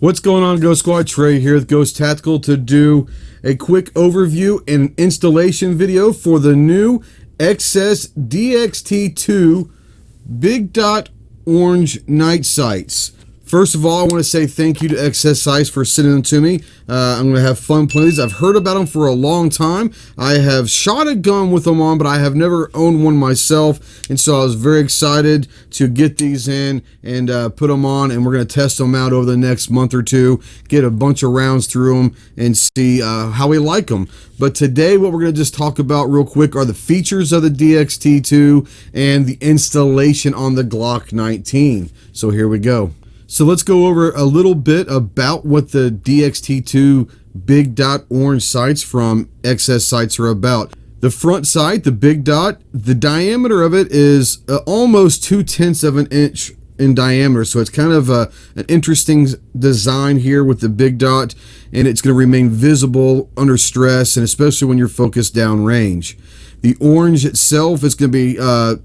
What's going on, Ghost Squad? Trey here with Ghost Tactical to do a quick overview and installation video for the new XS DXT2 Big Dot Orange night sights. First of all, I want to say thank you to XS Sights for sending them to me. I'm going to have fun playing these. I've heard about them for a long time. I have shot a gun with them on, but I have never owned one myself. And so I was very excited to get these in and put them on. And we're going to test them out over the next month or two, get a bunch of rounds through them and see how we like them. But today, what we're going to just talk about real quick are the features of the DXT2 and the installation on the Glock 19. So here we go. So let's go over a little bit about what the DXT2 Big Dot Orange sights from XS Sights are about. The front sight, the Big Dot, the diameter of it is almost 2/10 of an inch in diameter. So it's kind of an interesting design here with the Big Dot, and it's going to remain visible under stress, and especially when you're focused downrange. The orange itself is going to be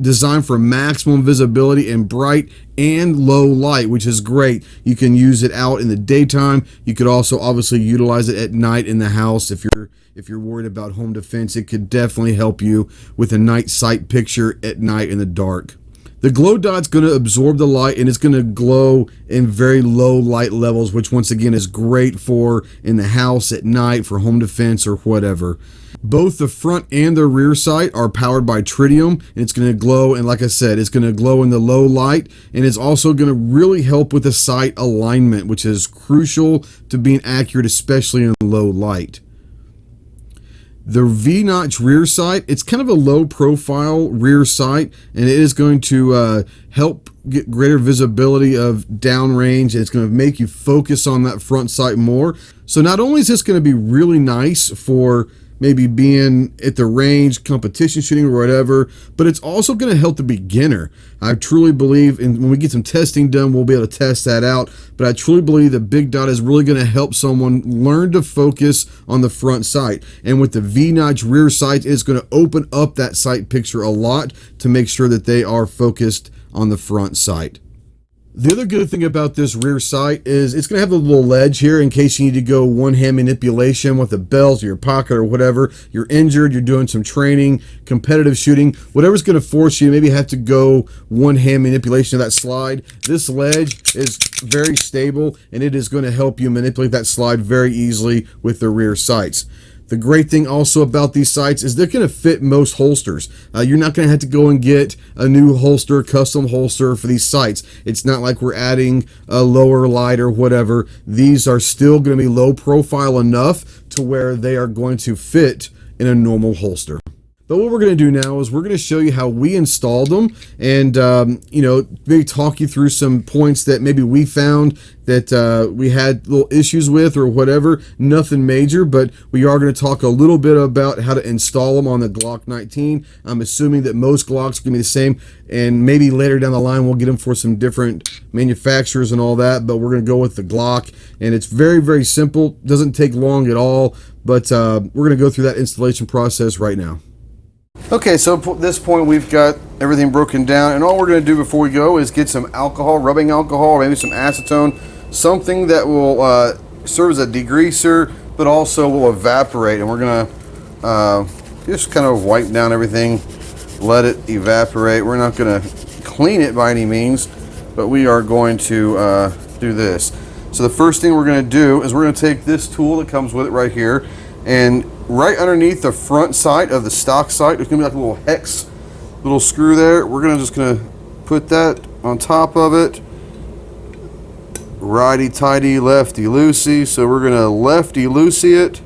designed for maximum visibility in bright and low light, which is great. You can use it out in the daytime. You could also obviously utilize it at night in the house if you're worried about home defense. It could definitely help you with a night sight picture at night in the dark. The glow dot's going to absorb the light, and it's going to glow in very low light levels, which once again is great for in the house at night for home defense or whatever. Both the front and the rear sight are powered by tritium, and it's going to glow, and like I said, it's going to glow in the low light, and it's also going to really help with the sight alignment, which is crucial to being accurate, especially in low light. The V-notch rear sight, it's kind of a low profile rear sight, and it is going to help get greater visibility of downrange, and it's going to make you focus on that front sight more. So not only is this going to be really nice for maybe being at the range, competition shooting or whatever, but it's also going to help the beginner. I truly believe, and when we get some testing done, we'll be able to test that out, but I truly believe the Big Dot is really going to help someone learn to focus on the front sight. And with the V-notch rear sight, it's going to open up that sight picture a lot to make sure that they are focused on the front sight. The other good thing about this rear sight is it's going to have a little ledge here in case you need to go one-hand manipulation with a belt or your pocket or whatever. You're injured, you're doing some training, competitive shooting, whatever's going to force you maybe have to go one-hand manipulation of that slide. This ledge is very stable, and it is going to help you manipulate that slide very easily with the rear sights. The great thing also about these sights is they're going to fit most holsters. You're not going to have to go and get a new holster, custom holster for these sights. It's not like we're adding a lower light or whatever. These are still going to be low profile enough to where they are going to fit in a normal holster. But what we're going to do now is we're going to show you how we installed them, and maybe talk you through some points that maybe we found that we had little issues with or whatever. Nothing major, but we are going to talk a little bit about how to install them on the Glock 19. I'm assuming that most Glocks are going to be the same, and maybe later down the line we'll get them for some different manufacturers and all that, but we're going to go with the Glock, and it's very, very simple. Doesn't take long at all, but we're going to go through that installation process right now. Okay, so at this point we've got everything broken down, and all we're going to do before we go is get some alcohol, rubbing alcohol, or maybe some acetone, something that will serve as a degreaser, but also will evaporate. And we're going to just kind of wipe down everything, let it evaporate. We're not going to clean it by any means, but we are going to do this. So the first thing we're going to do is we're going to take this tool that comes with it right here, and right underneath the front sight of the stock sight, there's going to be like a little hex, little screw there. We're just going to put that on top of it. Righty-tighty, lefty-loosey. So we're going to lefty-loosey it.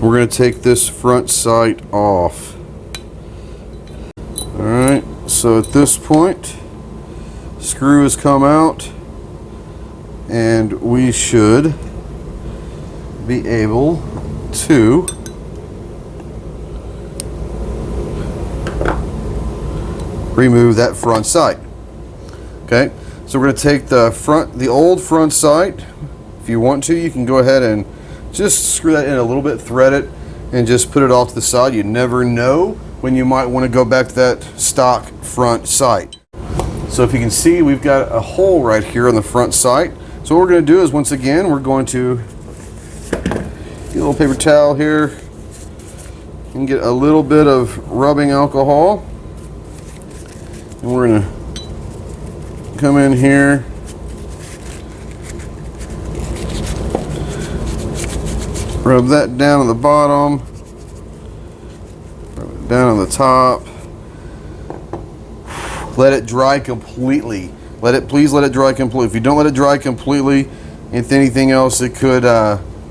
We're going to take this front sight off. Alright, so at this point, screw has come out, and we should be able to remove that front sight. Okay, so we're going to take the old front sight. If you want to, you can go ahead and just screw that in a little bit, thread it, and just put it off to the side. You never know when you might want to go back to that stock front sight. So if you can see, we've got a hole right here on the front sight. So what we're going to do is, once again, we're going to get a little paper towel here and get a little bit of rubbing alcohol. And we're going to come in here, rub that down on the bottom, rub it down on the top. Let it dry completely. Please let it dry completely. If you don't let it dry completely, if anything else, it could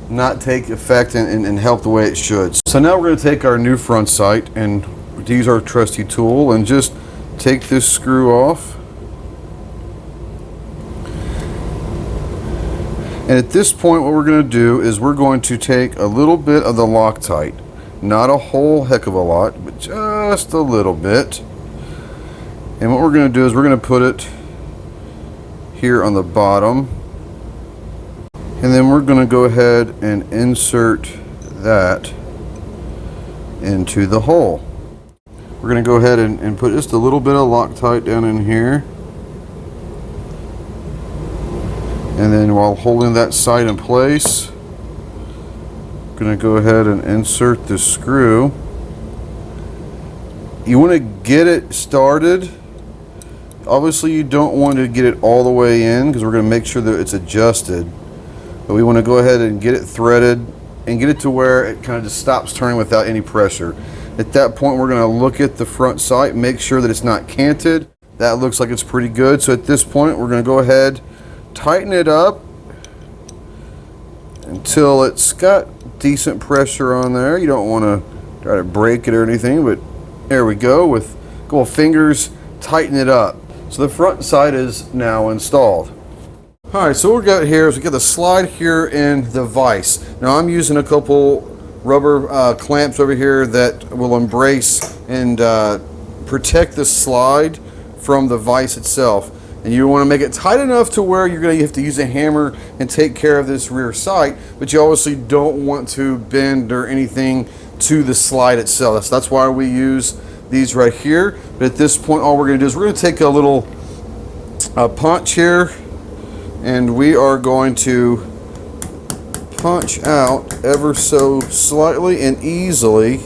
not take effect and help the way it should. So now we're going to take our new front sight and use our trusty tool and just take this screw off. And at this point, what we're going to do is we're going to take a little bit of the Loctite. Not a whole heck of a lot, but just a little bit. And what we're going to do is we're going to put it here on the bottom. And then we're going to go ahead and insert that into the hole. We're going to go ahead and put just a little bit of Loctite down in here. And then while holding that sight in place, I'm going to go ahead and insert the screw. You want to get it started. Obviously you don't want to get it all the way in because we're going to make sure that it's adjusted. But we want to go ahead and get it threaded and get it to where it kind of just stops turning without any pressure. At that point, we're going to look at the front sight, make sure that it's not canted. That looks like it's pretty good. So at this point, we're going to go ahead, tighten it up until it's got decent pressure on there. You don't want to try to break it or anything, but there we go. With a couple fingers, tighten it up. So the front sight is now installed. Alright, so what we got here is we got the slide here in the vise. Now I'm using a couple rubber clamps over here that will embrace and protect the slide from the vise itself. And you want to make it tight enough to where you're going to have to use a hammer and take care of this rear sight, but you obviously don't want to bend or anything to the slide itself. That's why we use these right here. But at this point, all we're going to do is we're going to take a little punch here, and we are going to punch out ever so slightly and easily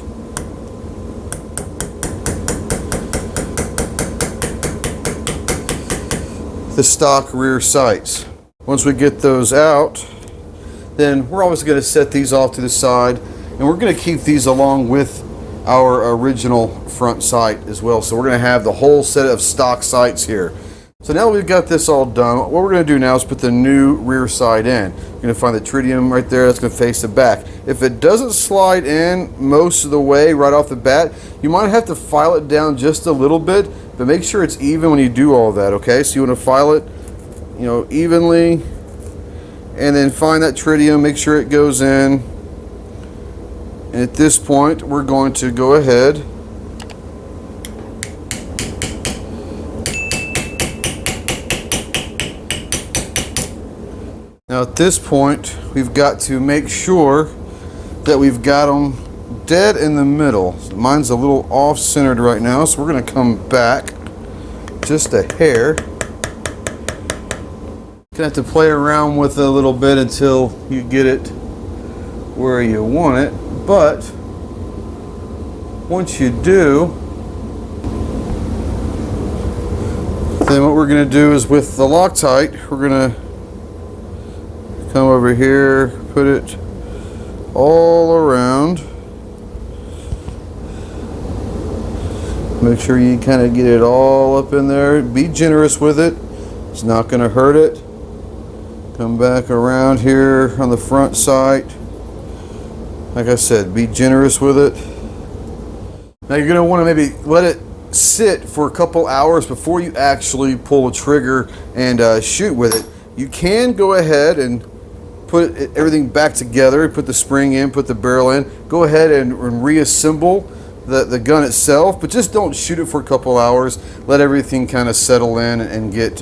the stock rear sights. Once we get those out, then we're always going to set these off to the side, and we're going to keep these along with our original front sight as well. So we're going to have the whole set of stock sights here. So now we've got this all done, what we're going to do now is put the new rear sight in. You're going to find the tritium right there that's going to face the back. If it doesn't slide in most of the way right off the bat, you might have to file it down just a little bit, but make sure it's even when you do all that, okay? So you want to file it, evenly, and then find that tritium, make sure it goes in. And at this point, we're going to go ahead now at this point, we've got to make sure that we've got them dead in the middle. So mine's a little off-centered right now, so we're going to come back just a hair. Gonna have to play around with it a little bit until you get it where you want it, but once you do, then what we're going to do is with the Loctite, we're going to come over here, put it all around. Make sure you kind of get it all up in there. Be generous with it. It's not going to hurt it. Come back around here on the front sight. Like I said, be generous with it. Now you're going to want to maybe let it sit for a couple hours before you actually pull the trigger and shoot with it. You can go ahead and put everything back together, put the spring in, put the barrel in, go ahead and reassemble the gun itself, but just don't shoot it for a couple hours. Let everything kind of settle in and get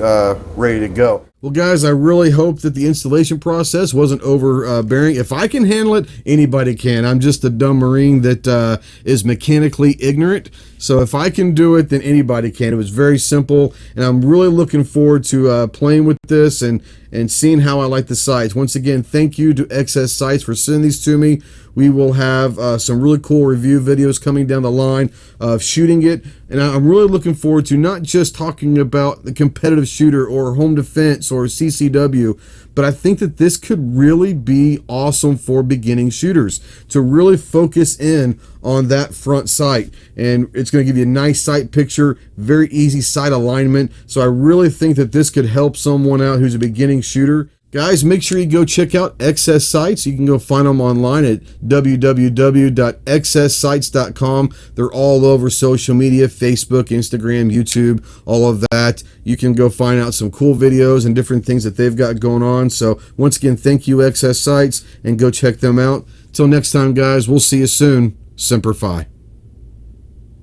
ready to go. Well, guys, I really hope that the installation process wasn't overbearing. If I can handle it, anybody can. I'm just a dumb Marine that is mechanically ignorant. So if I can do it, then anybody can. It was very simple, and I'm really looking forward to playing with this and seeing how I like the sights. Once again, thank you to XS Sights for sending these to me. We will have some really cool review videos coming down the line of shooting it, and I'm really looking forward to not just talking about the competitive shooter or home defense or CCW, but I think that this could really be awesome for beginning shooters to really focus in on that front sight, and it's going to give you a nice sight picture, very easy sight alignment. So I really think that this could help someone out who's a beginning shooter. Guys, make sure you go check out XS Sights. You can go find them online at www.xssights.com. They're all over social media, Facebook, Instagram, YouTube, all of that. You can go find out some cool videos and different things that they've got going on. So once again, thank you, XS Sights, and go check them out. Till next time, guys, we'll see you soon. Semper Fi.